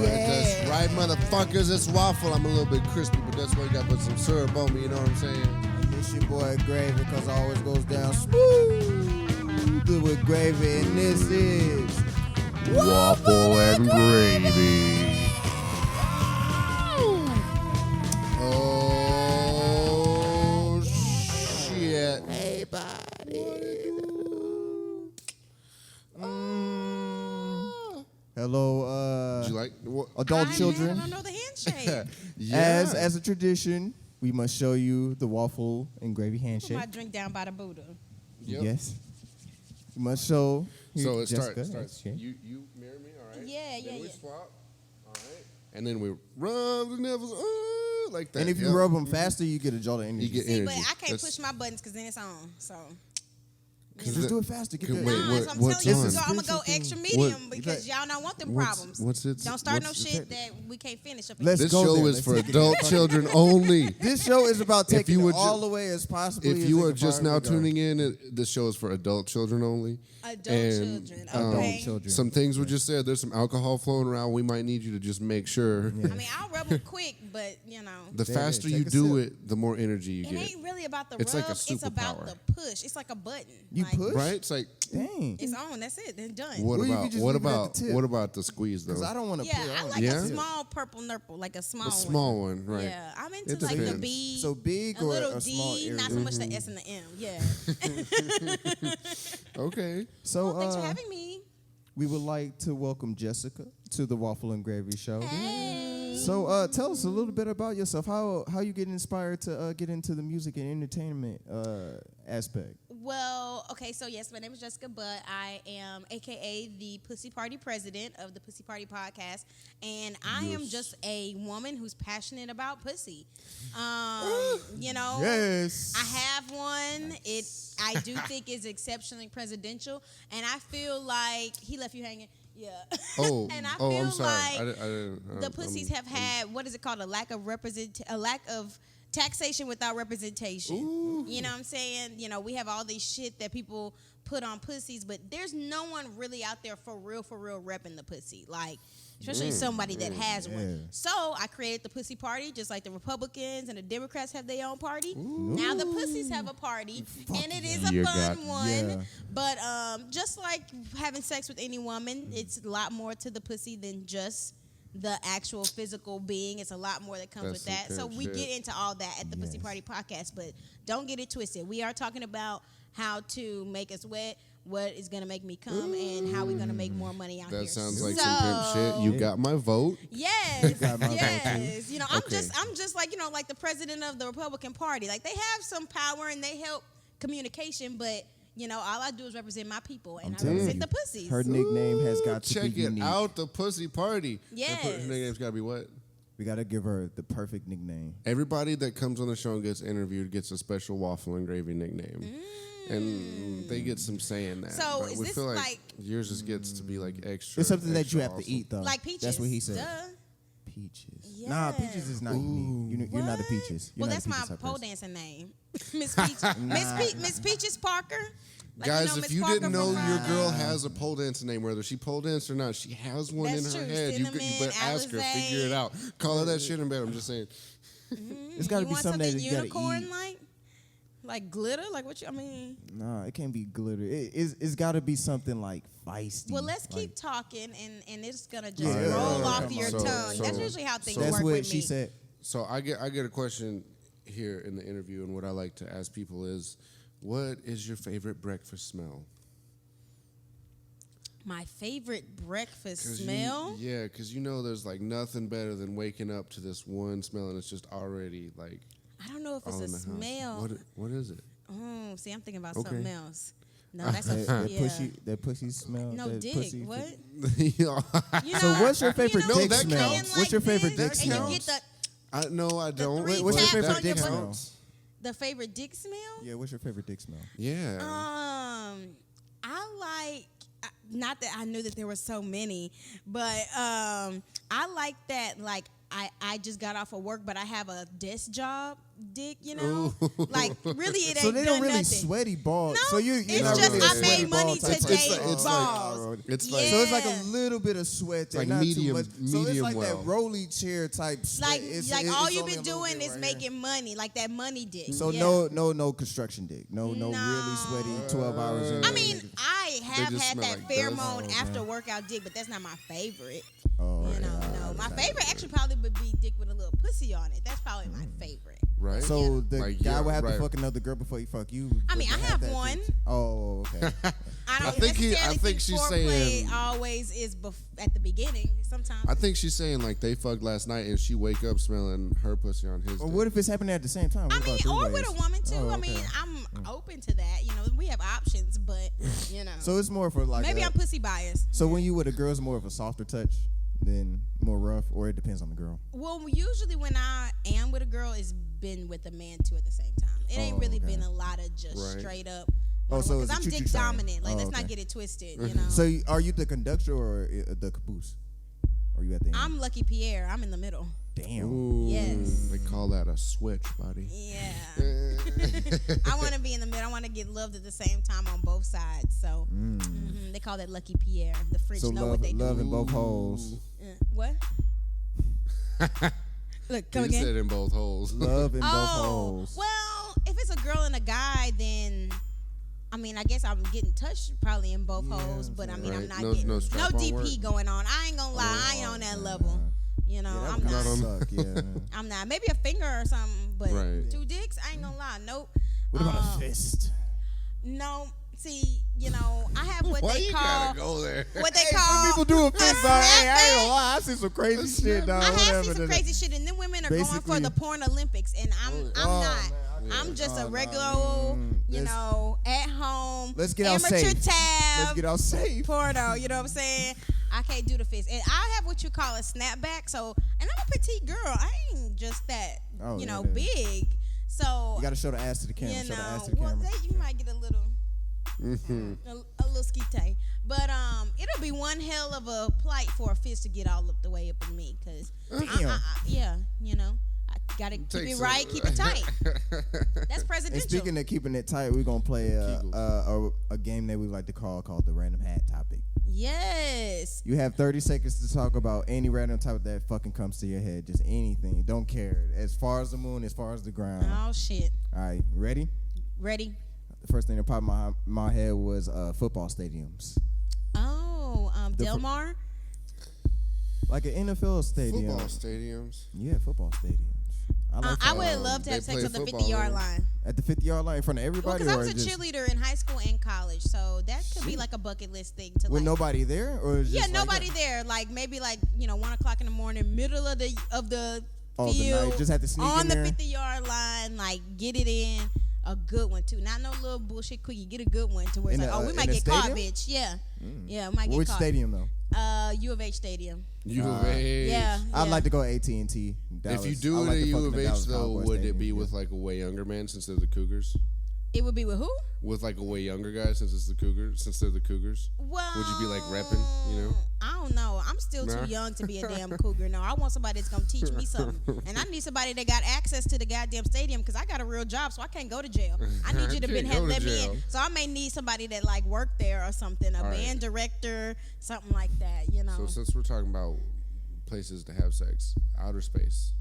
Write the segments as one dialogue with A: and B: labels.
A: That's right, motherfuckers. It's waffle. I'm a little bit crispy, but that's why you got to put some syrup on me. You know what I'm saying?
B: It's your boy Gravy, because it always goes down smooth with gravy, and this is
C: Waffle and Gravy.
A: Oh, shit.
B: Hey, buddy. Hello,
A: Did you like what?
B: adult children.
D: I don't know the handshake.
B: As a tradition, we must show you the waffle and gravy
D: Put
B: handshake.
D: my drink down by the Buddha.
A: Yep.
B: Yes. We must show.
A: So it
B: Jessica,
A: starts.
B: okay.
A: You marry me, all right?
D: Yeah,
A: Then we
D: yeah.
A: swap, all right? And then we rub the nipples, like that.
B: And if you rub them faster, you get a jolt of energy.
A: You get
D: See,
A: energy.
D: but I can't
A: That's-
D: push my buttons because then it's on. So.
B: Just do it faster. Get
A: Wait,
B: the,
A: what-
D: Nah, so I'm
A: what's
D: telling you,
A: on?
D: so I'm gonna go extra medium
A: What-
D: because y'all don't want them
A: what's-
D: problems.
A: what's it-
D: Don't start no
A: what's-
D: shit that we can't finish up.
B: Let's
A: This
B: go
A: show
B: there.
A: is
B: Let's
A: for
B: take it
A: adult
B: there.
A: children only.
B: This show is about
A: If
B: taking
A: you
B: it
A: were
B: all
A: ju-
B: the way as possibly.
A: If
B: as
A: you
B: it
A: are
B: can
A: just now
B: possibly go.
A: tuning in, this show is for adult children only.
D: Adult
A: And,
D: children,
B: Adult
D: okay.
B: children.
A: Some things were just said. There's some alcohol flowing around. We might need you to just make sure.
D: I mean, I'll rub them quick, but you know.
A: The
B: There it
A: faster
B: is.
A: you
B: Take a
A: do
B: sip.
A: it, the more energy you
D: It
A: get.
D: ain't really about the
A: It's
D: rub.
A: like a
D: It's about
A: superpower.
D: the push. It's like a button.
B: You
D: Like,
B: push?
A: Right? It's like,
B: Dang.
D: It's on. That's it. Then done.
A: what
B: Well, you
A: about
B: could just
A: what
B: leave it at
A: about
B: the tip.
A: what about the squeeze though?
B: Because I don't want to
D: Yeah,
B: put it
D: I
B: on.
D: like
A: Yeah?
D: a small purple nurple, like a small
A: A
D: one.
A: small one, right?
D: Yeah, I'm into
A: It
D: like the
A: depends.
D: B.
B: So big
D: a
B: or
D: little
B: a
D: D,
B: small area?
D: not so much the S and the M. Yeah.
A: Okay.
B: So
D: Well, thanks for having me.
B: we would like to welcome Jessica to the Waffle and Gravy Show.
D: Hey.
B: So tell us a little bit about yourself. How you get inspired to get into the music and entertainment aspect?
D: Well, okay, so yes, my name is Jessica, but I am AKA the Pussy Party president of the Pussy Party podcast, and I am just a woman who's passionate about pussy. You know,
B: Yes.
D: I have one. I do think is exceptionally presidential, and I feel like he left you hanging. Yeah.
A: Oh,
D: and I feel
A: I'm sorry.
D: like
A: I didn't,
D: the pussies have had what is it called? A lack of taxation without representation.
A: Ooh.
D: You know what I'm saying? You know, we have all this shit that people put on pussies, but there's no one really out there for real repping the pussy. Like, especially somebody that has one. So I created the Pussy Party, just like the Republicans and the Democrats have their own party. Now the pussies have a party, and it is a
C: You
D: fun
C: got-
D: one.
B: Yeah.
D: But just like having sex with any woman, it's a lot more to the pussy than just the actual physical being. It's a lot more that comes
A: That's
D: with that. So
A: some
D: we
A: shit.
D: get into all that at the Pussy Party podcast, but don't get it twisted. We are talking about how to make us wet, what is going to make me come, and how we're going to make more money out here.
A: That sounds like
D: So-
A: some pimp shit. You got my vote.
D: Yes,
B: got my vote,
D: yes. You know, I'm
A: Okay.
D: just like, you know, like the president of the Republican Party. Like, they have some power and they help communication, but you know, all I do is represent my people, and I
B: telling
D: represent
B: you.
D: the pussies.
B: Her nickname has got to
A: Check
B: be
A: it
B: unique.
A: out, the Pussy Party.
D: Yes.
A: Her nickname's got to be what?
B: We got to give her the perfect nickname.
A: Everybody that comes on the show and gets interviewed gets a special waffle and gravy nickname. And they get some saying that.
D: So
A: but
D: is
A: we
D: this
A: feel
D: like-
A: yours just gets to be like extra.
B: It's something that
A: extra
B: you have to
A: awesome.
B: eat, though.
D: Like peaches.
B: That's what he said.
D: Duh.
B: Peaches. Nah,
D: Yeah.
B: peaches is not unique. You're not a
D: What?
B: peaches. You're
D: Well,
B: not
D: that's
B: a
D: my
B: peaches type
D: pole
B: person.
D: dancing name, Miss Peach, Miss Peaches Parker. Like,
A: Guys,
D: know
A: if
D: Miss
A: you
D: Parker
A: didn't know
D: from,
A: your girl has a pole dancing name, whether she pole danced or not, she has one
D: That's
A: in her
D: true.
A: head. You
D: Cinnamon,
A: better ask her,
D: Alizé.
A: figure it out. Call her that shit in bed. I'm just saying.
B: It's got to
D: you
B: be
D: want
B: something that you got to
D: unicorn
B: eat.
D: like glitter, like what you? I mean,
B: Nah, it can't be glitter. It's got to be something like feisty.
D: well, let's
B: like,
D: keep talking, and it's gonna just
B: Yeah.
D: roll off
B: Come
D: your
B: on.
D: tongue.
A: So-
D: That's usually how things
B: That's
D: work
B: what
D: with
B: she
D: me.
B: said.
A: So I get a question here in the interview, and what I like to ask people is, what is your favorite breakfast smell?
D: My favorite breakfast
A: 'Cause
D: smell.
A: Yeah, because you know there's like nothing better than waking up to this one smell, and it's just already like
D: I don't know if it's
A: all
D: a
A: in the
D: smell.
A: house. What is it?
D: Oh, see, I'm thinking about
A: Okay.
D: something else. No, that's a
B: That,
D: yeah.
B: that pussy smell.
D: No
B: that
D: dick.
B: pussy
D: What?
A: You know,
D: You
B: So
D: know,
B: what's your favorite
D: you know,
A: No,
B: dick
A: that
B: smell?
A: counts.
B: What's your favorite dick
D: and
B: smell?
D: you get the
A: I don't.
D: three
B: What's your
D: taps
B: favorite
D: on your
B: dick
D: butt.
B: smell?
D: the favorite dick smell.
B: Yeah, what's your favorite dick smell?
A: Yeah.
D: I like. Not that I knew that there were so many, but I like that. Like I just got off of work, but I have a desk job dick. You know, like really, it ain't
B: So they
D: done
B: don't really
D: nothing.
B: sweaty balls.
D: No,
B: so you're
D: it's
B: not
D: just
B: really a
D: I
B: sweaty
D: made money
B: ball type
D: today.
B: person.
A: it's
D: balls.
A: It's
D: like-
B: So it's like a little bit of sweat there,
A: like
B: not
A: medium-
B: too much. So it's
A: medium
B: like
A: well.
B: that rolly chair type sweat.
D: Like, all
B: it's
D: you've
B: only
D: been
B: a little
D: doing
B: bit
D: is
B: right
D: making money, like that money dick.
B: So
D: yeah.
B: no construction dick. No really sweaty 12 hours in.
D: I mean, I have
A: just
D: had
A: smell
D: that
A: like dust.
D: pheromone after workout dick, but that's not my favorite.
B: Oh,
D: You know,
B: yeah,
D: no.
B: I
D: My
B: understand.
D: favorite actually probably would be dick with a little pussy on it. That's probably my favorite.
A: right.
B: So the
A: Like,
B: guy
A: yeah,
B: would have
A: right.
B: to fuck another girl before he fuck you.
D: I mean,
B: but
D: I
B: you
D: have
B: that
D: one.
B: too. Oh, okay.
D: I don't
A: think
D: necessarily
A: she's
D: foreplay
A: saying-
D: always is at the beginning. Sometimes.
A: I think she's saying like they fucked last night and she wake up smelling her pussy on his.
B: Or
A: dick.
B: what if it's happening at the same time?
D: I
B: What
D: mean,
B: about
D: or
B: three-ways?
D: with a woman too.
B: Oh,
D: I
B: okay.
D: mean, I'm open to that. You know, we have options, but you know,
B: So it's more for like.
D: maybe I'm pussy biased.
B: So when you with a girl, it's more of a softer touch than more rough, or it depends on the girl.
D: Well, usually when I am with a girl, it's been with a man too at the same time. It ain't really
B: okay.
D: been a lot of just
A: Right.
D: straight up.
B: Oh, so
D: because
B: it's a
D: I'm
B: choo-choo
D: dick
B: train.
D: dominant. Like,
B: Oh,
D: let's
B: okay.
D: not get it twisted. You know,
B: So are you the conductor or the caboose? Or you at the end?
D: I'm Lucky Pierre. I'm in the middle.
B: Damn.
A: Ooh,
D: Yes.
A: They call that a switch, buddy.
D: Yeah. I want to be in the middle. I want to get loved at the same time on both sides. So they call that Lucky Pierre. The French
B: So
D: know
B: love,
D: what they
B: love
D: do.
B: in both holes.
D: What? Look, come
A: You
D: again.
A: said in both holes.
B: Love in both
D: Oh,
B: holes.
D: well, if it's a girl and a guy, then I mean, I guess I'm getting touched probably in both holes, but I mean, I'm
A: Right.
D: not
A: No-
D: getting
A: no
D: no
A: strap-on
D: DP
A: work?
D: going on. I ain't gonna lie, I ain't on that level. You know,
B: Yeah, that
D: I'm
B: would
D: not.
B: kinda suck, yeah.
D: I'm not. Maybe a finger or something, but
A: Right.
D: 2 dicks, I ain't gonna lie. Nope.
B: What about a fist?
D: No. See, you know, I have what
A: Why
D: they
A: you
D: call
A: gotta go there?
D: what they call
B: People do a fist, dog. Hey, I ain't gonna
D: snapback.
B: lie. I see some crazy shit, dog.
D: I have
B: Whatever.
D: seen some crazy shit, and then women are going for
B: Basically-
D: the porn Olympics, and I'm not. I'm just a regular, old, you
B: Let's-
D: know, at home.
B: Let's get out
D: amateur
B: safe.
D: tab.
B: Let's get out safe.
D: porno. You know what I'm saying? I can't do the fist, and I have what you call a snapback. So, and I'm a petite girl. I ain't just that,
B: Oh,
D: you
B: yeah,
D: know,
B: yeah.
D: big. So,
B: You gotta show the ass to the camera.
D: you
B: Show the ass
D: know,
B: to the
D: well,
B: camera.
D: you might get a little. A little skite, but it'll be one hell of a plight for a fist to get all up the way up in me, cause
B: Damn.
D: yeah, you know, I gotta keep
A: Takes
D: it
A: a-
D: right, keep it tight. That's
B: And
D: presidential.
B: speaking of keeping it tight, we're gonna play a game that we like to call the random hat topic.
D: Yes.
B: You have 30 seconds to talk about any random topic that fucking comes to your head. Just anything. Don't care. As far as the moon, as far as the ground.
D: Oh shit.
B: All right, ready?
D: Ready?
B: The first thing that popped in my head was football stadiums.
D: Oh, Del Mar.
B: Like an NFL stadium.
A: Football stadiums.
B: Yeah, football stadiums.
D: I would love to
A: they
D: have sex
A: play
D: on the
A: football
D: 50-yard
A: there.
D: line.
B: At the 50-yard line in front of
D: Well,
B: everybody,
D: because I
B: or
D: was a
B: just
D: cheerleader in high school and college, so that could be like a bucket list thing to
B: with
D: like.
B: nobody there, or is
D: Yeah,
B: just like
D: nobody there. Like maybe 1:00 in the morning, middle of the
B: Oh, the
D: field,
B: night, just have to sneak
D: on
B: in
D: the
B: there?
D: 50-yard line, like get it in. A good one too, not no little bullshit quickie. Get a good one to where it's
B: In
D: like,
B: the,
D: oh, we
B: in
D: might
B: the
D: get caught,
B: stadium?
D: bitch. Yeah, yeah, we might get
B: Which
D: caught.
B: stadium though?
D: U of H Stadium.
A: U of H.
D: Yeah,
B: I'd
D: yeah.
B: like to go AT&T.
A: If you do it at U of H, though, would it be with like a way younger man since they're the Cougars?
D: It would be with who?
A: With like a way younger guy since it's the Cougars, since they're the Cougars?
D: Well,
A: Would you be like repping, you know?
D: I don't know. I'm still
A: Nah.
D: too young to be a damn cougar. No, I want somebody that's gonna teach me something, and I need somebody that got access to the goddamn stadium because I got a real job, so I can't go to jail. I need you to
A: Can't
D: been
A: go to
D: let me
A: jail.
D: in. So I may need somebody that like worked there or something, a
A: All right.
D: band director, something like that. You know.
A: So since we're talking about places to have sex, outer space.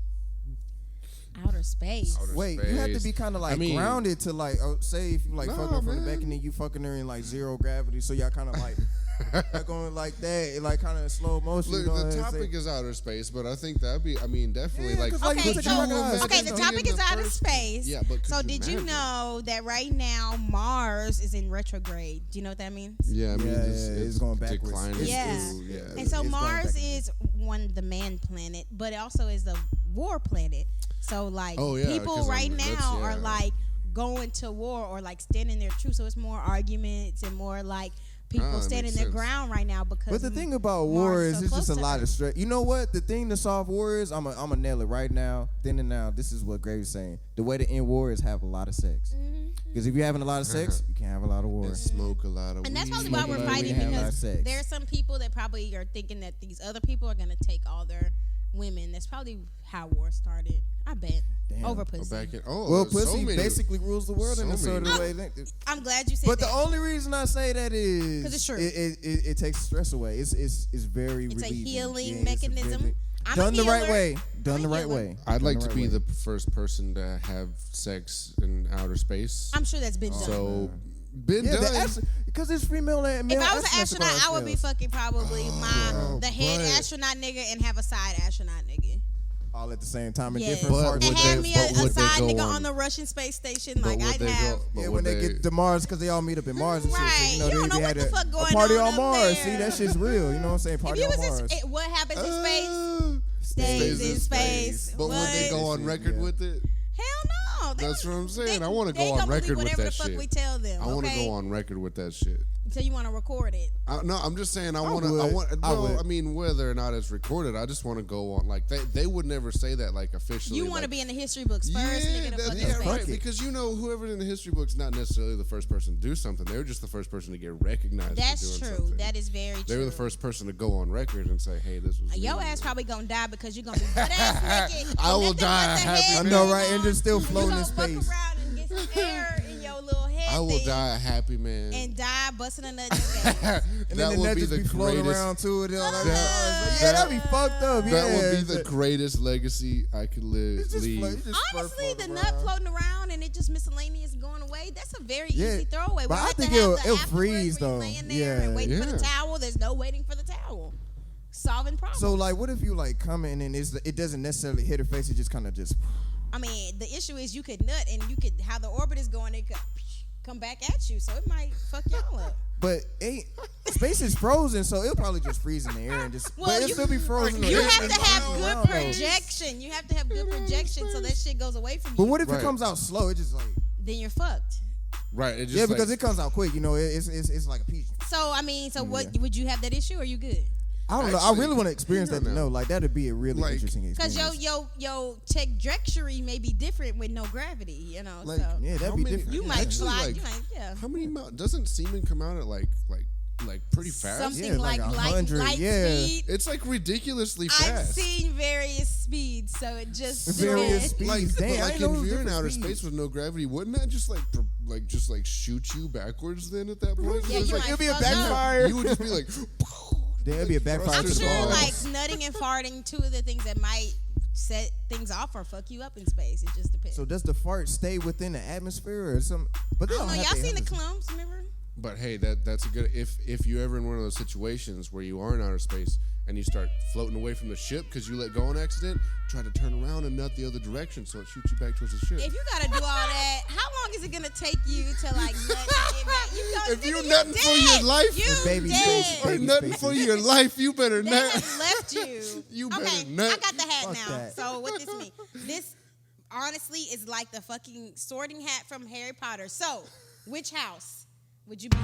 D: Outer space.
A: Outer
B: Wait, you have to
A: space.
B: be kind of like
A: I mean-
B: grounded to like, say if you like
A: No,
B: fucking her from the
A: man.
B: back and then you fucking her in like zero gravity, so y'all kind of like going like that, like kind of in slow motion.
A: Look,
B: you know what
A: the
B: I'm saying?
A: topic is outer space, but I think that'd be, definitely
B: Yeah,
A: like.
B: 'cause, like,
D: Okay,
B: you took
D: so
B: your fucking eyes.
D: okay, the
A: Being
D: topic
A: in
D: is
A: the
D: outer
A: first-
D: space.
A: Yeah, but
D: so
A: could
D: did you
A: imagine?
D: know that right now Mars is in retrograde? Do you know what that means?
A: Yeah, I mean,
B: Yeah, it's going backwards.
A: declining.
D: Yeah.
A: Yeah.
D: And so
B: It's going
D: Mars
B: back.
D: is the man planet, but it also is the war planet. So like
A: Oh, yeah,
D: people
A: 'cause
D: right
A: that's-
D: now are
A: yeah.
D: like going to war or like standing their truth. So it's more arguments and more like people
A: that
D: standing
A: makes
D: their
A: sense.
D: ground right now because.
B: But the thing about
D: Mars
B: war
D: is
B: is
D: so
B: it's just
D: close
B: a
D: to
B: lot
D: Earth.
B: of stress. You know what? The thing to solve war is, I'm gonna nail it right now, then and now. This is what Gravy's saying. The way to end war is have a lot of sex.
D: Mm-hmm.
B: Because if you're having a lot of sex, you can't have a lot of war.
A: And smoke a lot of
D: And that's
A: weed.
D: probably why we're
B: Smoking
D: fighting
B: weed, having a lot of
D: because
B: sex.
D: there are some people that probably are thinking that these other people are going to take all their women. That's probably how war started. I bet.
B: Damn.
D: Over pussy.
B: Well,
A: there's
B: pussy
A: many-
B: basically rules the world in a
A: so
B: sort of
A: many-
B: way.
D: I'm glad you said
B: But
D: that.
B: the only reason I say that is
D: 'Cause it's true.
B: It takes stress away. It's very
D: It's a
B: relieving.
D: healing
B: Yeah, it's
D: mechanism.
B: very-
D: I'm
B: done
D: a
B: the right
D: healer.
B: way. Done
D: I'm
B: the
D: a
B: right
D: healer.
B: way.
A: I'd
B: Done
A: like
B: the
A: to
B: right
A: be
B: way.
A: the first person to have sex in outer space.
D: I'm sure that's been done.
A: So, been
B: Yeah,
A: done.
B: because it's female and male.
D: If I was an
B: astronauts
D: astronaut,
B: across
D: I would be
B: males.
D: fucking probably the head
A: but-
D: astronaut nigga and have a side astronaut nigga.
B: all at the same time in
D: Yes.
B: different
A: But
B: parts.
D: And
A: would
D: have
A: they-
D: me
A: but
D: a
A: would they
D: side
A: go
D: nigga
A: on-
D: on the Russian space station.
A: But
D: Like
A: would
D: I'd
A: they
D: have.
A: go- but
B: Yeah,
A: would
B: when they get to Mars, because they all meet up in Mars and shit.
D: Right.
B: So,
D: You don't
B: they
D: know
B: be
D: what
B: had
D: the
B: a,
D: fuck going
B: a party
D: on
B: on
D: up
B: Mars.
D: there.
B: See, that shit's real. You know what I'm saying?
D: If
B: Party
D: you
B: on
D: was
B: Mars.
D: what happens in space stays in space.
A: But would they go on record
B: Yeah.
A: with it?
D: Hell no.
A: That's what I'm saying. I wanna go
D: they
A: on
D: gonna
A: record
D: believe
A: with
D: whatever
A: that
D: the fuck
A: shit.
D: we tell them.
A: I want to
D: okay?
A: go on record with that shit.
D: So you want to record it?
A: No, I'm just saying I want
B: would.
A: to.
B: I would.
A: I mean, whether or not it's recorded, I just want to go on. Like they would never say that like officially.
D: You want to
A: like,
D: be in the history books first, nigga, to
A: that's
D: fucking
A: yeah,
D: space.
A: right. Because you know, whoever's in the history book's not necessarily the first person to do something. They were just the first person to get recognized.
D: That's
A: for doing
D: true.
A: something.
D: That is very true.
A: They were the first person to go on record and say, "Hey, this was."
D: Your
A: me.
D: ass probably gonna die because you're gonna be butt ass naked.
A: I will
D: nothing but
A: die
D: the
A: happy,
D: head
B: I
A: man.
B: know,
D: hanging
B: right? And
D: on.
B: just still
D: You
B: floating in
D: gonna fuck
B: space.
D: around and get some air in your little head
A: I will
D: thing
A: die a happy man.
D: and die busting a nut in space.
B: And
A: that
B: then the
A: would
B: nut
A: be
B: just
A: the
B: be floating
A: greatest.
B: around to it. And all that.
A: That-
B: Yeah, that'd be fucked up. Yeah,
A: That would be the greatest legacy I could
B: It's just
A: leave.
B: float- it's just
D: Honestly, the
B: floating
D: nut
B: around.
D: floating around and it just miscellaneous going away, that's a very
B: Yeah,
D: easy throwaway.
B: but
D: We
B: I
D: like to
B: think
D: have
B: it'll-
D: the
B: it'll
D: afterwards
B: freeze,
D: where you
B: though.
D: laying there
B: Yeah.
D: and waiting for the
A: Yeah.
D: towel. There's no waiting for the towel. Solving problems.
B: So like, what if you like come in and it doesn't necessarily hit her face? It just kind of just.
D: I mean, the issue is you could nut and you could how the orbit is going, it could come back at you, so it might fuck y'all up.
B: But space is frozen, so it'll probably just freeze in the air and just.
D: Well,
B: but it'll
D: you-
B: still be frozen.
D: You
B: It's
D: have to
B: just
D: have
B: around,
D: good
B: though.
D: projection. You have to have good projection so that shit goes away from you.
B: But what if
A: Right.
B: it comes out slow? It just like.
D: Then you're fucked.
A: Right. It just
B: Yeah, because
A: like,
B: it comes out quick. You know, it's like a peach.
D: So I mean, so what would you have that issue? Or are you good?
B: I don't know. I
A: Actually,
B: really want to experience
A: you
B: that to
A: don't
B: know.
A: know.
B: Like that'd be a really
A: Like-
B: interesting
D: Because
B: experience.
D: your trajectory may be different with no gravity. You know,
A: Like,
D: so
B: Yeah, that'd
A: How
B: be
A: many-
B: different.
D: you
B: Yeah.
D: might
A: Actually,
D: slide.
A: like,
D: You might, yeah.
A: How many doesn't semen come out at like pretty fast?
D: Something
B: Yeah, like
D: like
B: 100,
D: light
B: yeah.
D: speed.
A: It's like ridiculously
D: I've
A: fast.
D: seen various speeds, so it just
B: Various
D: depends.
B: speeds.
A: Like,
B: Damn,
A: but
B: I
A: like
B: know
A: if you're in
B: different
A: outer
B: speeds.
A: space with no gravity, wouldn't that just like shoot you backwards then at that point?
D: Yeah,
A: It's
D: you
A: like,
D: might
B: it'd be a
D: fuck up.
B: backfire.
A: you would just be like,
B: There'd be a backfire
D: I'm
B: to the
D: sure
B: ball.
D: like nutting and farting, two of the things that might set things off or fuck you up in space. It just depends.
B: So does the fart stay within the atmosphere or some? But they
D: I don't know.
B: have
D: Y'all
B: to
D: seen the
B: answer.
D: clumps? Remember?
A: But hey, that's a good if you're ever in one of those situations where you are in outer space and you start floating away from the ship because you let go on accident, try to turn around and nut the other direction so it shoots you back towards the ship.
D: If you gotta do all that, how long is it gonna take you to like nut and get back? You gonna,
A: If you
D: nigga,
A: nutting for your
D: dead.
A: life,
D: you
B: baby
D: dead.
B: space,
A: or
B: baby
A: nothing
B: spaces.
A: for your life, you better
D: They
A: nut.
D: have left you.
A: You
D: okay,
A: better nut.
D: I got the hat
B: Fuck
D: now.
B: that.
D: So what this mean? This honestly is like the fucking sorting hat from Harry Potter. So, which house would you be in?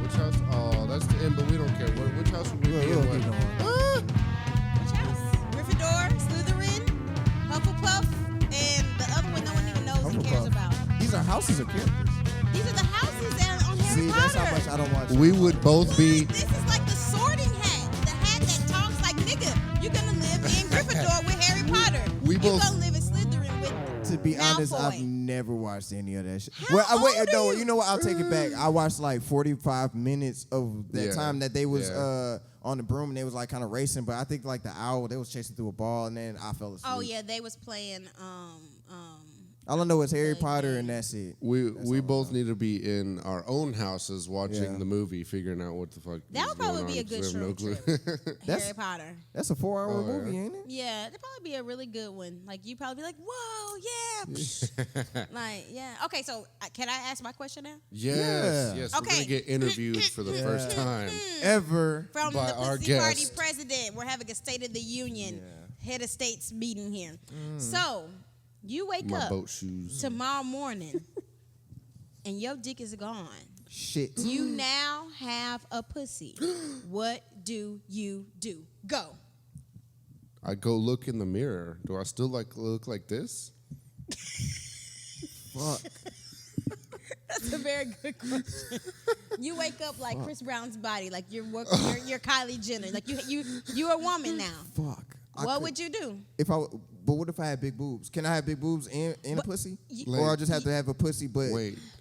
A: Which house? Oh, that's the end, but we don't care. Which house would we be
B: We'll
A: in?
B: keep
A: What?
B: going.
D: Which house? Gryffindor, Slytherin, Hufflepuff, and the other one no one even knows and cares
B: Hufflepuff.
D: about.
B: These are houses or characters.
D: These are the houses that are on Harry
B: See,
D: Potter.
B: that's how much I don't watch.
A: We would both be.
D: This is like the sorting hat. The hat that talks like nigga. You're gonna live in Gryffindor with Harry Potter.
A: We
D: You're
A: both-
D: gonna live in Slytherin with
B: To be honest,
D: Malfoy.
B: I've never watched any of that shit.
D: How
B: Well, wait,
D: old are
B: no,
D: you?
B: you know what? I'll take it back. I watched like 45 minutes of that
A: Yeah,
B: time that they was
A: yeah.
B: on the broom and they was like kind of racing. But I think like the owl, they was chasing through a ball and then I fell asleep.
D: Oh yeah, they was playing
B: All I know is Harry
D: the
B: Potter
D: game.
B: and that's it.
A: We both need to be in our own houses watching
B: Yeah.
A: the movie, figuring out what the fuck.
D: That
A: is
D: would probably
A: going
D: be a
A: on,
D: good
A: 'cause we have
D: shroom
A: clue.
B: That's-
D: Harry Potter.
B: That's a 4-hour
A: Oh, yeah.
B: movie, ain't it?
D: Yeah, that'd probably be a really good one. Like you probably be like, whoa, yeah, psh. Like yeah. Okay, so can I ask my question now?
A: Yes,
B: Yeah.
A: yes. We're
D: Okay.
A: gonna get interviewed for the first time.
B: Ever.
D: From
A: By
D: the
A: our
D: Pussy Party
A: guest.
D: president, we're having a State of the Union head of states meeting here. So you wake
A: My
D: up
A: boat shoes.
D: tomorrow morning and your dick is gone.
B: Shit.
D: You now have a pussy. What do you do? Go.
A: I go look in the mirror. Do I still look like this?
B: Fuck.
D: That's a very good question. You wake up like Chris Brown's body, like you're Kylie Jenner, like you're a woman now.
B: Fuck.
D: What would you do?
B: But what if I had big boobs? Can I have big boobs and a pussy? Or I just have to have a pussy, but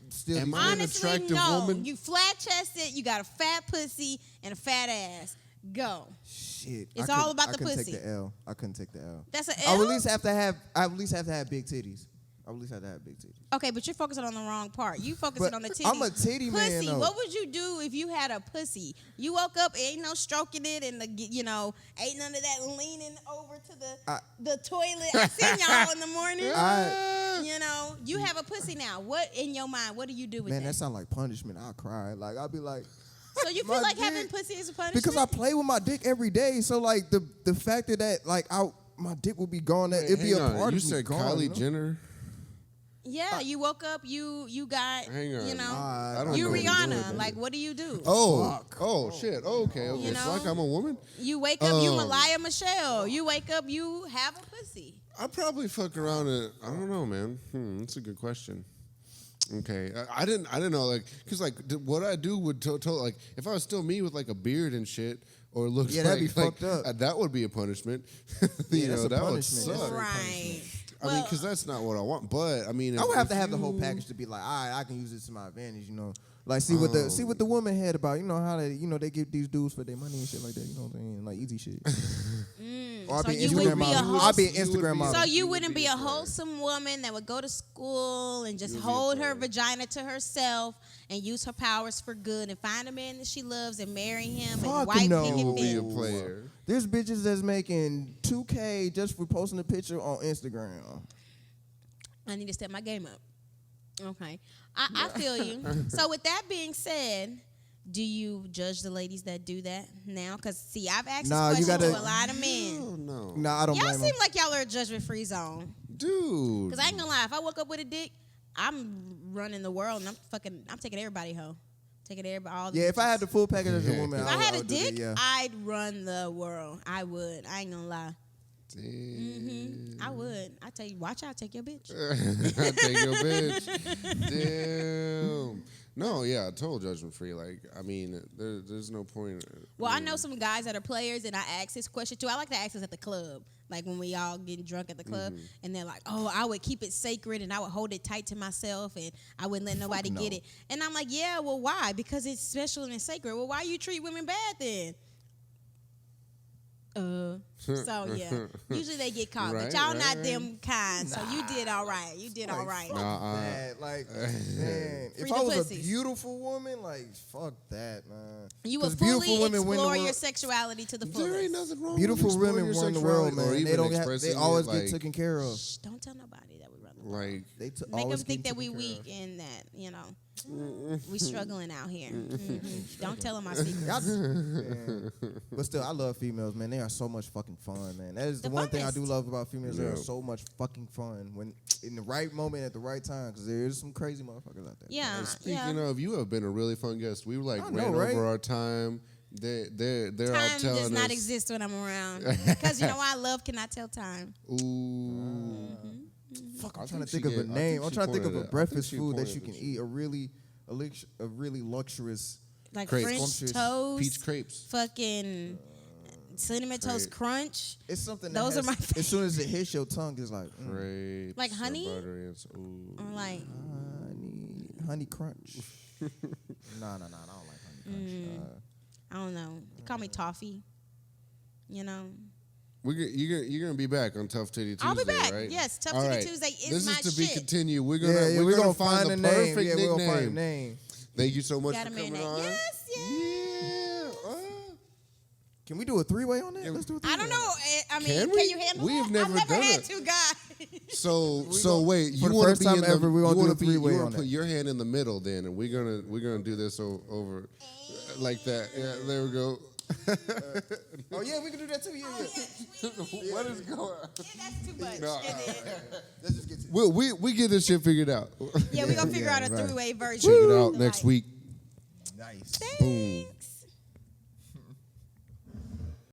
B: still
A: am
B: be
A: I an
D: honestly,
A: attractive
D: no.
A: woman?
D: You flat chested, you got a fat pussy and a fat ass. Go.
B: Shit.
D: It's all about the pussy.
B: I couldn't take the L. I couldn't take the L.
D: That's an
B: I
D: L?
B: would at least have to have big titties.
D: Okay, but you're focusing on the wrong part. You focusing on the titties.
B: I'm a titty man,
D: pussy.
B: though.
D: What would you do if you had a pussy? You woke up, ain't no stroking it, and ain't none of that leaning over to the toilet. I seen y'all in the morning. You have a pussy now. What in your mind? What do you do with
B: Man,
D: that?
B: that sounds like punishment. I'll cry. Like I'll be like.
D: So you feel like having pussy is a punishment?
B: Because I play with my dick every day. So like the fact that like my dick will be gone. It'd be a part of me.
A: You said
B: gone,
A: Kylie Jenner.
D: Yeah, you woke up, you got,
A: Hang on.
B: I don't
D: you
B: know.
D: Rihanna. Like, what do you do?
A: Oh, shit. Okay.
D: You
A: It's
D: know?
A: like I'm a woman.
D: You wake up, you Malaya Michelle. You wake up, you have a pussy.
A: I probably fuck around and I don't know, man. That's a good question. Okay, I didn't know, like, cause like what I do would like if I was still me with like a beard and shit, or looked
B: that'd be
A: like
B: fucked up.
A: That would be a punishment.
B: Yeah, that's a
A: that would
B: punishment.
A: suck.
D: Right.
A: I mean, cause that's not what I want. But I mean,
B: I would have to have the whole package to be like, all right, I can use this to my advantage, Like see what the woman had about, how they give these dudes for their money and shit like that, you know what I'm saying? Like easy shit. Or I'll
D: So
B: be
D: you would be a
B: I'll be an
A: wholesome-
B: Instagram model.
D: So you wouldn't be a wholesome woman that would go to school and just hold her vagina to herself and use her powers for good and find a man that she loves and marry him and
B: Fuck
D: wipe
B: no.
D: picket
A: You would be a
D: fence.
A: player.
B: There's bitches that's making $2K just for posting a picture on Instagram.
D: I need to step my game up. Okay. I feel you. So with that being said, do you judge the ladies that do that now? Because, see, I've asked this question to a lot of men.
A: Oh no,
B: Nah, I don't
D: Y'all
B: blame
D: seem
B: them.
D: like y'all are a judgment-free zone.
A: dude.
D: Because I ain't gonna lie, if I woke up with a dick, I'm running the world and I'm taking everybody home. Taking everybody, all the
B: Yeah, if I had the full package as a woman,
D: If I had a
B: would do
D: dick,
B: that, yeah.
D: I'd run the world. I would. I ain't gonna lie.
A: Damn.
D: I would. I tell you, watch out, take your bitch.
A: Take your bitch. Damn. No, yeah, total judgment free. Like, I mean, there's no point.
D: Well, I know some guys that are players, and I ask this question too. I like to ask this at the club, like when we all getting drunk at the club, and they're like, "Oh, I would keep it sacred, and I would hold it tight to myself, and I wouldn't let nobody get it." And I'm like, "Yeah, well, why? Because it's special and sacred. Well, why you treat women bad then?" So yeah, usually they get caught, but y'all not them kind. So you did all right. You did all right.
B: That, like, man,
D: Free
B: if I
D: the
B: was
D: pussies.
B: a beautiful woman, like, fuck that, man.
D: You would
B: 'Cause beautiful
D: fully
B: women win the
D: explore your
B: world.
D: sexuality to the
A: There ain't
D: fullest.
A: nothing wrong
B: Beautiful
A: with exploring
B: women
A: your
B: run the world,
A: sexuality or
B: man. They
A: even
B: don't
A: expressing
B: they always
A: it,
B: get
A: like,
B: taken care of.
D: Shh, don't tell nobody that we run the world.
A: Like,
B: They
D: Make
B: always
D: them think
B: get
D: that we
B: taken care
D: weak
B: of.
D: and that, we struggling out here. Don't tell them our secrets.
B: Man. But still, I love females, man. They are so much fucking fun, man. That is the one thing I do
D: funnest.
B: love about females. They
A: Yeah.
B: are so much fucking fun when in the right moment at the right time. Because there is some crazy motherfuckers out there.
D: Yeah,
A: speaking of, you have been a really fun guest. We like
B: I
A: ran
B: know, right?
A: over our time. They're all
D: Time
A: telling
D: does not
A: us.
D: exist when I'm around because you know why I love cannot tell time.
A: Ooh.
B: Fuck,
A: I
B: I'm trying to
A: think
B: think
A: she
B: of a
A: get- I
B: name.
A: think
B: I'm
A: she
B: trying to think of
A: pointed
B: a
A: it- I think
B: breakfast
A: she
B: food that
A: pointed
B: you can
A: it.
B: eat. A really luxurious.
D: Like
A: Crepes.
D: French
B: Scrumptious.
D: toast,
A: Peach crepes.
D: fucking cinnamon toast
A: Crepe.
D: crunch.
B: It's something.
D: Those
B: that
D: are my
B: has, as soon as it hits your tongue, it's like
A: Grapes.
D: Like honey?
A: or butter and ooh.
D: Or like
B: honey crunch. No, I don't like honey crunch.
D: I don't know. They call me toffee. You know.
A: You're gonna be back on Tough Titty Tuesday,
D: I'll be back.
A: right?
D: Yes, Tough
A: All
D: Titty
A: right.
D: Tuesday is
A: this
D: my
A: is to be
D: shit.
A: continued. We're
B: we're
A: gonna find the
B: a name.
A: perfect
B: Yeah, we're gonna find a
A: nickname.
B: name.
A: Thank you so much
D: Gotta
A: for coming
D: marinate.
A: on.
D: Yes, yes.
A: Yeah.
B: Can we do a three-way on that? Let's do a three-way.
D: I don't know. I mean,
A: Can
D: can,
A: we?
D: you handle
A: We
D: that?
A: have never
D: I've never
A: done
D: had
A: it.
D: two guys.
A: So wait,
B: for
A: you
B: the
A: want
B: first
A: to be
B: time
A: in the,
B: ever, we're gonna
A: you
B: do
A: wanna
B: a three-way
A: you wanna
B: on
A: put
B: that.
A: your hand in the middle then, and we're gonna do this over like that. Yeah, there we go.
B: Oh yeah, we can do that too. Yeah.
A: What is going on?
D: That's too much.
A: No.
B: Let's just get to it.
A: We get this shit figured out.
D: Yeah, we're gonna figure out a
B: right.
D: three-way version.
A: Check it out next
D: Like,
A: week.
B: Nice.
A: Boom.